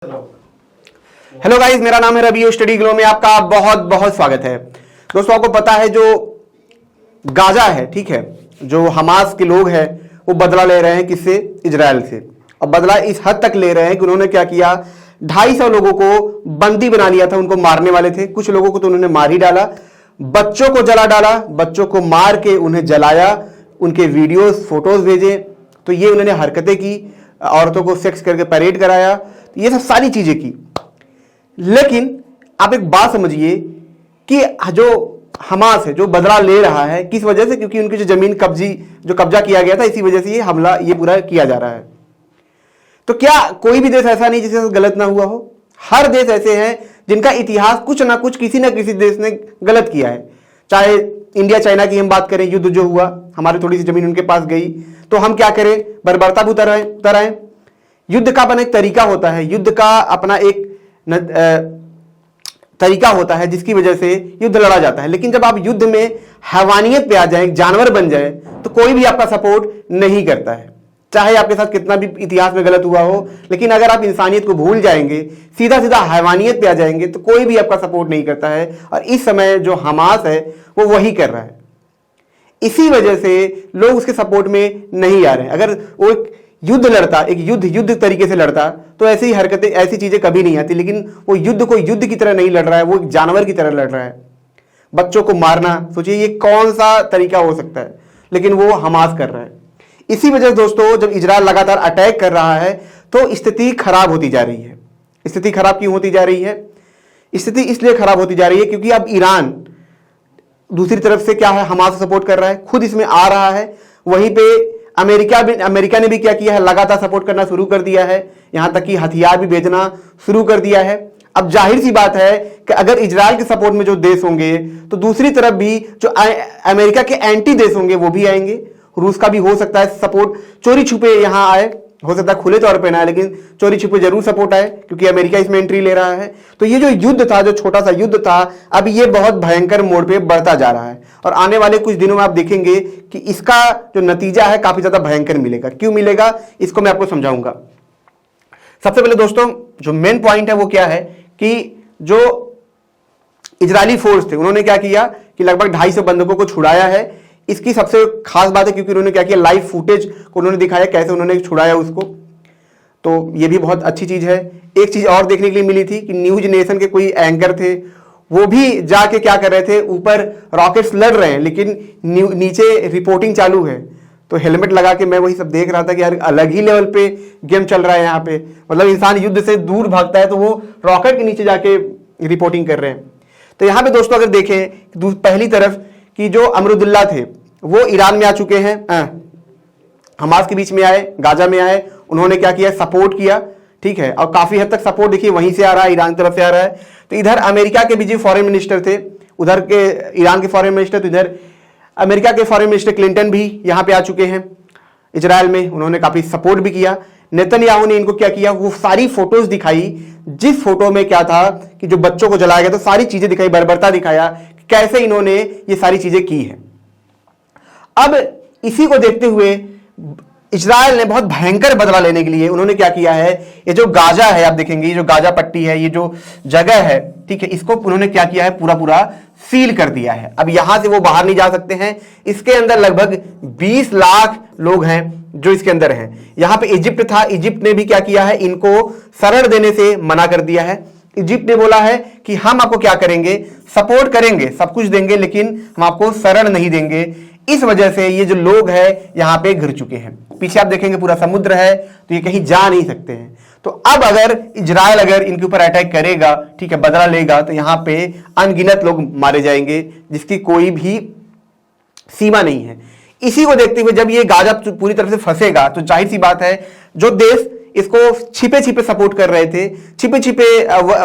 Hello guys, मेरा नाम है रवि और स्टडी ग्लो में आपका बहुत बहुत स्वागत है। दोस्तों, आपको पता है जो गाजा है, ठीक है, जो हमास के लोग हैं वो बदला ले रहे हैं किससे? इजराइल से। और बदला इस हद तक ले रहे हैं कि उन्होंने क्या किया, 250 लोगों को बंदी बना लिया था। उनको मारने वाले थे, कुछ लोगों को तो उन्होंने मार ही डाला, बच्चों को जला डाला, बच्चों को मार के उन्हें जलाया, उनके वीडियोस फोटोज भेजे। तो ये उन्होंने हरकतें की, औरतों को सेक्स करके परेड कराया, ये सब सारी चीजें की। लेकिन आप एक बात समझिए कि जो हमास है, जो बदला ले रहा है, किस वजह से? क्योंकि उनकी जो जमीन कब्जा किया गया था, इसी वजह से ये हमला ये पूरा किया जा रहा है। तो क्या कोई भी देश ऐसा नहीं जिससे गलत ना हुआ हो? हर देश ऐसे हैं जिनका इतिहास कुछ ना कुछ किसी ना किसी देश ने गलत किया है। चाहे इंडिया चाइना की हम बात करें, युद्ध जो हुआ, हमारी थोड़ी सी जमीन उनके पास गई तो हम क्या करें? बर्बरता भी उतर आए। युद्ध का अपना एक तरीका होता है, युद्ध का अपना एक तरीका होता है जिसकी वजह से युद्ध लड़ा जाता है। लेकिन जब आप युद्ध में हैवानियत पे आ जाए, जानवर बन जाए, तो कोई भी आपका सपोर्ट नहीं करता है। चाहे आपके साथ कितना भी इतिहास में गलत हुआ हो, लेकिन अगर आप इंसानियत को भूल जाएंगे, सीधा सीधा हैवानियत पे आ जाएंगे, तो कोई भी आपका सपोर्ट नहीं करता है। और इस समय जो हमास है वो वही कर रहा है। इसी वजह से लोग उसके सपोर्ट में नहीं आ रहे हैं। अगर वो एक युद्ध लड़ता, एक युद्ध तरीके से लड़ता, तो ऐसी हरकतें, ऐसी चीजें कभी नहीं आती। लेकिन वो युद्ध को युद्ध की तरह नहीं लड़ रहा है, वो एक जानवर की तरह लड़ रहा है। बच्चों को मारना, सोचिए ये कौन सा तरीका हो सकता है, लेकिन वो हमास कर रहा है। इसी वजह से दोस्तों, जब इजराइल लगातार अटैक कर रहा है तो स्थिति खराब होती जा रही है। स्थिति खराब क्यों होती जा रही है? स्थिति इसलिए खराब होती जा रही है क्योंकि अब ईरान दूसरी तरफ से क्या है, हमास को सपोर्ट कर रहा है, खुद इसमें आ रहा है। वहीं पे अमेरिका ने भी क्या किया है, लगातार सपोर्ट करना शुरू कर दिया है, यहां तक कि हथियार भी भेजना शुरू कर दिया है। अब जाहिर सी बात है कि अगर इजराइल के सपोर्ट में जो देश होंगे, तो दूसरी तरफ भी जो अमेरिका के एंटी देश होंगे वो भी आएंगे। रूस का भी हो सकता है सपोर्ट चोरी छुपे यहां आए, हो सकता है खुले तौर पे ना आए, लेकिन चोरी छुपे जरूर सपोर्ट आए, क्योंकि अमेरिका इसमें एंट्री ले रहा है। तो ये जो युद्ध था, जो छोटा सा युद्ध था, अब ये बहुत भयंकर मोड़ पे बढ़ता जा रहा है। और आने वाले कुछ दिनों में आप देखेंगे कि इसका जो नतीजा है काफी ज्यादा भयंकर मिलेगा। क्यों मिलेगा, इसको मैं आपको समझाऊंगा। सबसे पहले दोस्तों, जो मेन पॉइंट है वो क्या है कि जो इजरायली फोर्स थे, उन्होंने क्या किया कि लगभग 250 बंधकों को छुड़ाया है। इसकी सबसे खास बात है क्योंकि उन्होंने क्या किया, लाइव फुटेज को उन्होंने दिखाया कैसे उन्होंने छुड़ाया उसको। तो ये भी बहुत अच्छी चीज है। एक चीज और देखने के लिए मिली थी कि न्यूज नेशन के कोई एंकर थे, वो भी जाके क्या कर रहे थे, ऊपर रॉकेट्स लड़ रहे हैं लेकिन नीचे रिपोर्टिंग चालू है। तो हेलमेट लगा के मैं वही सब देख रहा था कि यार अलग ही लेवल पे गेम चल रहा है यहाँ पे। मतलब इंसान युद्ध से दूर भागता है तो वो रॉकेट के नीचे जाके रिपोर्टिंग कर रहे हैं। तो यहाँ पे दोस्तों अगर देखें, पहली तरफ कि जो अमरुदुल्ला थे वो ईरान में आ चुके हैं, हमास के बीच में आए, गाजा में आए, उन्होंने क्या किया, सपोर्ट किया, ठीक है। और काफी हद तक सपोर्ट देखिए वहीं से आ रहा है, ईरान की तरफ से आ रहा है। तो इधर अमेरिका के भी जो फॉरेन मिनिस्टर थे, उधर के ईरान के फॉरेन मिनिस्टर, तो इधर अमेरिका के फॉरेन मिनिस्टर क्लिंटन भी यहाँ पे आ चुके हैं इजराइल में, उन्होंने काफी सपोर्ट भी किया। नेतन्याहू ने इनको क्या किया, वो सारी फोटोज दिखाई, जिस फोटो में क्या था कि जो बच्चों को जलाया गया, तो सारी चीजें दिखाई, बर्बरता दिखाया कैसे इन्होंने ये सारी चीजें की है। अब इसी को देखते हुए इजराइल ने बहुत भयंकर बदला लेने के लिए उन्होंने क्या किया है, ये जो गाजा है, आप देखेंगे ये जो गाजा पट्टी है, ये जो जगह है, ठीक है, इसको उन्होंने क्या किया है, पूरा सील कर दिया है। अब यहां से वो बाहर नहीं जा सकते हैं। इसके अंदर लगभग 20 लाख लोग हैं जो इसके अंदर हैं। यहां पे इजिप्ट था, इजिप्ट ने भी क्या किया है, इनको शरण देने से मना कर दिया है। इजिप्ट ने बोला है कि हम आपको क्या करेंगे, सपोर्ट करेंगे, सब कुछ देंगे, लेकिन हम आपको शरण नहीं देंगे। इस वजह से ये जो लोग हैं यहां पे घिर चुके हैं। पीछे आप देखेंगे पूरा समुद्र है, तो ये कहीं जा नहीं सकते हैं। तो अब अगर इजराइल अगर इनके ऊपर अटैक करेगा, ठीक है, बदला लेगा, तो यहां पे अनगिनत लोग मारे जाएंगे जिसकी कोई भी सीमा नहीं है। इसी को देखते हुए जब ये गाजा पूरी तरह से फंसेगा, तो जाहिर सी बात है जो देश इसको छिपे छिपे सपोर्ट कर रहे थे, छिपे छिपे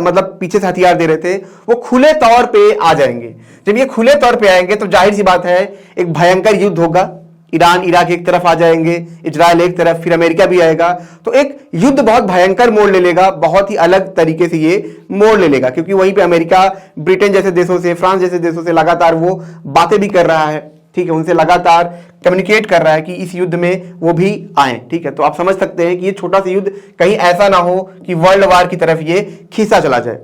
मतलब पीछे से हथियार दे रहे थे, वो खुले तौर पे आ जाएंगे। जब ये खुले तौर पे आएंगे तो जाहिर सी बात है एक भयंकर युद्ध होगा। ईरान इराक एक तरफ आ जाएंगे, इजराइल एक तरफ, फिर अमेरिका भी आएगा। तो एक युद्ध बहुत भयंकर मोड़ ले लेगा, बहुत ही अलग तरीके से ये मोड़ ले लेगा, क्योंकि वहीं पे अमेरिका ब्रिटेन जैसे देशों से, फ्रांस जैसे देशों से लगातार वो बातें भी कर रहा है। ठीक है, उनसे लगातार कम्युनिकेट कर रहा है कि इस युद्ध में वो भी आए। ठीक है, तो आप समझ सकते हैं कि ये छोटा सा युद्ध कहीं ऐसा ना हो कि वर्ल्ड वार की तरफ ये खींचा चला जाए।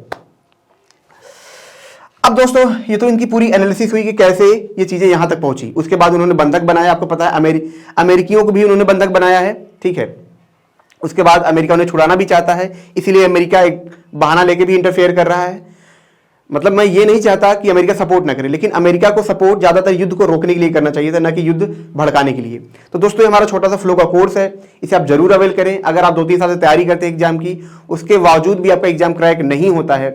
अब दोस्तों ये तो इनकी पूरी एनालिसिस हुई कि कैसे ये चीजें यहां तक पहुंची। उसके बाद उन्होंने बंधक बनाया, आपको पता है अमेरिकियों को भी उन्होंने बंधक बनाया है। ठीक है, उसके बाद अमेरिका उन्हें छुड़ाना भी चाहता है, इसीलिए अमेरिका एक बहाना लेके भी इंटरफेयर कर रहा है। मतलब मैं ये नहीं चाहता कि अमेरिका सपोर्ट ना करे, लेकिन अमेरिका को सपोर्ट ज्यादातर युद्ध को रोकने के लिए करना चाहिए था, ना कि युद्ध भड़काने के लिए। तो दोस्तों ये हमारा छोटा सा फ्लो का कोर्स है, इसे आप जरूर अवेल करें। अगर आप 2-3 साल से तैयारी करते हैं एग्जाम की, उसके बावजूद भी आपका एग्जाम क्रैक नहीं होता है,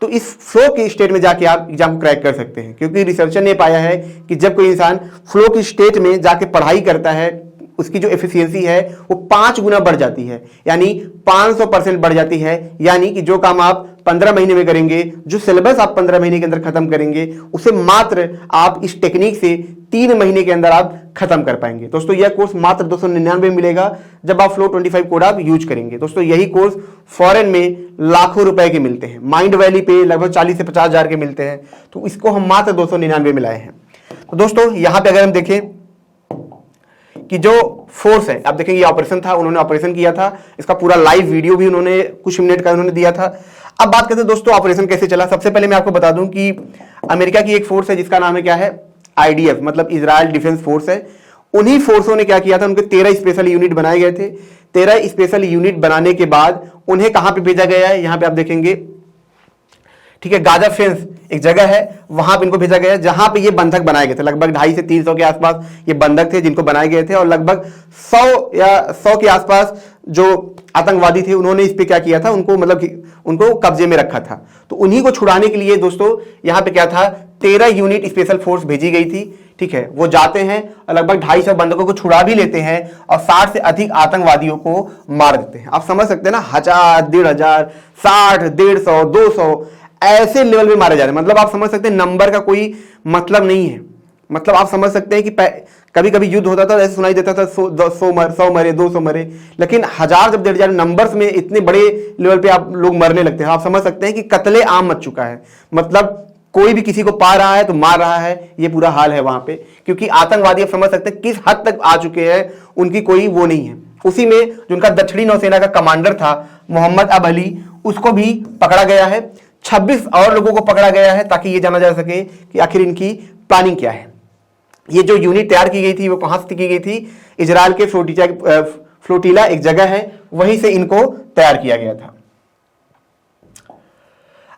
तो इस फ्लो के स्टेट में जाके आप एग्जाम को क्रैक कर सकते हैं। क्योंकि रिसर्चर ने पाया है कि जब कोई इंसान फ्लो की स्टेट में जाके पढ़ाई करता है, उसकी जो एफिशिएंसी है वो 5 गुना बढ़ जाती है, यानी 500% बढ़ जाती है। यानी कि जो काम आप 15 महीने में करेंगे, जो सिलेबस आप 15 महीने के अंदर खत्म करेंगे, उसे मात्र आप इस टेक्निक से 3 महीने के अंदर आप खत्म कर पाएंगे। दोस्तों यह कोर्स मात्र 299 मिलेगा जब आप फ्लो 25 कोड आप यूज करेंगे। दोस्तों यही कोर्स फॉरेन में लाखों रुपए के मिलते हैं, माइंड वैली पे लगभग 40 से 50 हजार के मिलते हैं, तो इसको हम मात्र 299 में लाए हैं। तो दोस्तों यहां पे अगर हम देखें कि जो फोर्स है, आप देखेंगे ये ऑपरेशन था, उन्होंने ऑपरेशन किया था, इसका पूरा लाइव वीडियो भी उन्होंने कुछ मिनट का उन्होंने दिया था। अब बात करते हैं दोस्तों ऑपरेशन कैसे चला। सबसे पहले मैं आपको बता दूं कि अमेरिका की एक फोर्स है जिसका नाम है क्या है, IDF, मतलब इजराइल डिफेंस फोर्स है। उन्हीं फोर्सों ने क्या किया था, उनके 13 स्पेशल यूनिट बनाए गए थे। 13 स्पेशल यूनिट बनाने के बाद उन्हें कहां पे भेजा गया है, यहां पे आप देखेंगे, ठीक है, गाजा फेंस एक जगह है, वहां पे इनको भेजा गया, जहां पे ये बंधक बनाए गए थे। लगभग 250 से 300 के आसपास ये बंधक थे जिनको बनाए गए थे, और लगभग 100 के आसपास जो आतंकवादी थे उन्होंने इस पे क्या किया था, उनको मतलब उनको कब्जे में रखा था। तो उन्हीं को छुड़ाने के लिए दोस्तों यहां पे क्या था, 13 यूनिट स्पेशल फोर्स भेजी गई थी। ठीक है, वो जाते हैं और लगभग 250 बंधकों को छुड़ा भी लेते हैं और 60 से अधिक आतंकवादियों को मार देते हैं। आप समझ सकते हैं ना, 1000, 1500, 60, 150, 200 ऐसे लेवल में मारे जा रहे हैं। मतलब आप समझ सकते हैं नंबर का कोई मतलब नहीं है। मतलब आप समझ सकते हैं कि कभी कभी युद्ध होता था ऐसे सुनाई देता था 100 मरे, 200 मरे, लेकिन 1000 जब 1500 नंबर्स में इतने बड़े लेवल पे आप लोग मरने लगते हैं। आप समझ सकते हैं कि कत्ले आम मच चुका है। मतलब कोई भी किसी को पा रहा है तो मार रहा है, ये पूरा हाल है वहां पे। क्योंकि आतंकवादी आप समझ सकते हैं किस हद तक आ चुके हैं, उनकी कोई वो नहीं है। उसी में जो उनका दक्षिणी नौसेना का कमांडर था मोहम्मद अब अली, उसको भी पकड़ा गया है। 26 और लोगों को पकड़ा गया है ताकि ये जाना जा सके कि आखिर इनकी प्लानिंग क्या है। ये जो यूनिट तैयार की गई थी वो कहां से की गई थी, इजराइल के फ्लोटिला एक जगह है, वहीं से इनको तैयार किया गया था।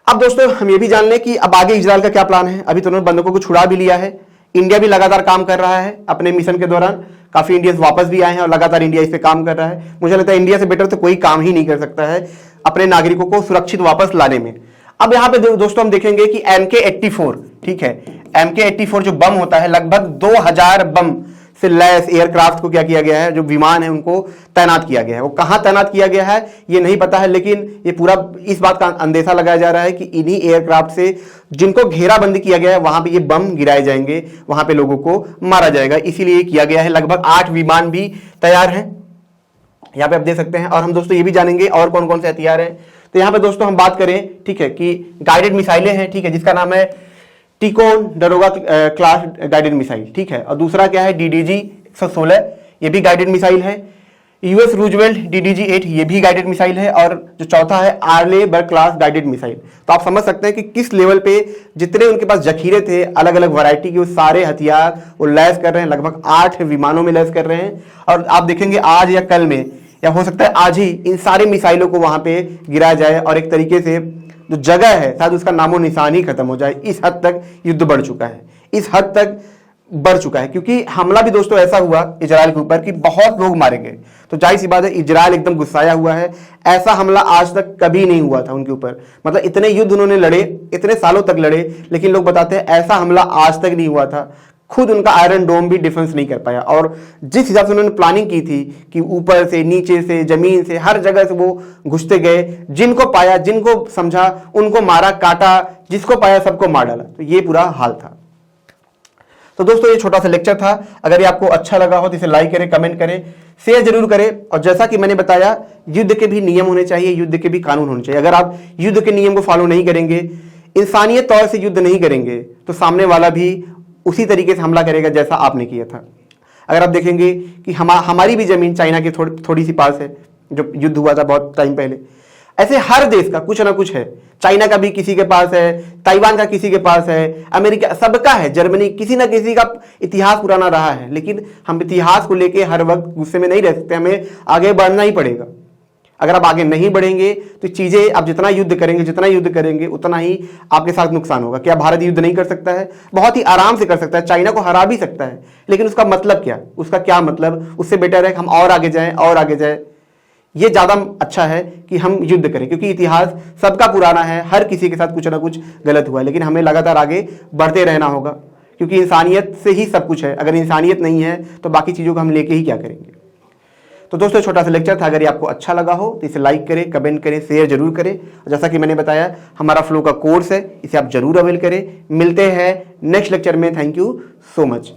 अब दोस्तों हम ये भी जान लें कि अब आगे इजराइल का क्या प्लान है। अभी तो उन्होंने बंधकों को छुड़ा भी लिया है, इंडिया भी लगातार काम कर रहा है अपने मिशन के दौरान। काफी इंडियंस वापस भी आए हैं और लगातार इंडिया इस पे काम कर रहा है। मुझे लगता है इंडिया से बेटर तो कोई काम ही नहीं कर सकता है अपने नागरिकों को सुरक्षित वापस लाने में। अब यहां पे दोस्तों हम देखेंगे कि MK-84, ठीक है, MK-84 जो बम होता है, लगभग 2000 बम से लैस एयरक्राफ्ट को क्या किया गया है, जो विमान है उनको तैनात किया गया है। वो कहां तैनात किया गया है ये नहीं पता है, लेकिन ये पूरा इस बात का अंदेशा लगाया जा रहा है कि इन्हीं एयरक्राफ्ट से जिनको घेराबंदी किया गया है वहां पे ये बम गिराए जाएंगे, वहां पे लोगों को मारा जाएगा, इसीलिए किया गया है। लगभग 8 विमान भी तैयार हैं, यहां पे आप देख सकते हैं। और हम दोस्तों ये भी जानेंगे और कौन कौन से हथियार हैं। तो यहां पे दोस्तों हम बात करें, ठीक है, कि गाइडेड मिसाइलें हैं, ठीक है, जिसका नाम है टिकोन डरोगा क्लास गाइडेड मिसाइल, ठीक है। और दूसरा क्या है, DDG 116, ये भी गाइडेड मिसाइल है। US रूजवेल्ट DDG-8, ये भी गाइडेड मिसाइल है। और जो चौथा है आर्ले बर्ग क्लास गाइडेड मिसाइल। तो आप समझ सकते हैं कि किस लेवल पे जितने उनके पास जखीरे थे अलग अलग वैरायटी के, वो सारे हथियार वो लैस कर रहे हैं। लगभग 8 विमानों में लैस कर रहे हैं। और आप देखेंगे आज या कल में, या हो सकता है आज ही, इन सारे मिसाइलों को वहां पे गिराया जाए और एक तरीके से जो जगह है शायद उसका नामो निशान ही खत्म हो जाए। इस हद तक युद्ध बढ़ चुका है, इस हद तक बढ़ चुका है। क्योंकि हमला भी दोस्तों ऐसा हुआ इजराइल के ऊपर कि बहुत लोग मारे गए। तो जाहिर सी बात है इजराइल एकदम गुस्साया हुआ है। ऐसा हमला आज तक कभी नहीं हुआ था उनके ऊपर। मतलब इतने युद्ध उन्होंने लड़े, इतने सालों तक लड़े, लेकिन लोग बताते हैं ऐसा हमला आज तक नहीं हुआ था। खुद उनका आयरन डोम भी डिफेंस नहीं कर पाया। और जिस हिसाब से उन्होंने प्लानिंग की थी कि ऊपर से, नीचे से, जमीन से, हर जगह से वो घुसते गए, जिनको पाया, जिनको समझा उनको मारा, काटा, जिसको पाया सबको मार डाला। तो ये पूरा हाल था। तो दोस्तों ये छोटा सा लेक्चर था। अगर ये आपको अच्छा लगा हो तो इसे लाइक करें, कमेंट करें, शेयर जरूर करें। और जैसा कि मैंने बताया, युद्ध के भी नियम होने चाहिए, युद्ध के भी कानून होने चाहिए। अगर आप युद्ध के नियम को फॉलो नहीं करेंगे, इंसानियत तौर से युद्ध नहीं करेंगे, तो सामने वाला भी उसी तरीके से हमला करेगा जैसा आपने किया था। अगर आप देखेंगे कि हमारी भी ज़मीन चाइना की थोड़ी सी पास है, जो युद्ध हुआ था बहुत टाइम पहले, ऐसे हर देश का कुछ ना कुछ है। चाइना का भी किसी के पास है, ताइवान का किसी के पास है, अमेरिका सबका है, जर्मनी, किसी ना किसी का इतिहास पुराना रहा है। लेकिन हम इतिहास को लेके हर वक्त गुस्से में नहीं रह सकते, हमें आगे बढ़ना ही पड़ेगा। अगर आप आगे नहीं बढ़ेंगे तो चीज़ें, आप जितना युद्ध करेंगे उतना ही आपके साथ नुकसान होगा। क्या भारत युद्ध नहीं कर सकता है? बहुत ही आराम से कर सकता है, चाइना को हरा भी सकता है। लेकिन उसका मतलब क्या? उसका क्या मतलब? उससे बेटर है कि हम और आगे जाएं। ये ज़्यादा अच्छा है कि हम युद्ध करें, क्योंकि इतिहास सबका पुराना है, हर किसी के साथ कुछ ना कुछ गलत हुआ है। लेकिन हमें लगातार आगे बढ़ते रहना होगा, क्योंकि इंसानियत से ही सब कुछ है। अगर इंसानियत नहीं है तो बाकी चीज़ों को हम लेके ही क्या करेंगे। तो दोस्तों, छोटा सा लेक्चर था। अगर ये आपको अच्छा लगा हो तो इसे लाइक करें, कमेंट करें, शेयर जरूर करें। जैसा कि मैंने बताया, हमारा फ्लो का कोर्स है, इसे आप जरूर अवेल करें। मिलते हैं नेक्स्ट लेक्चर में। Thank you so much.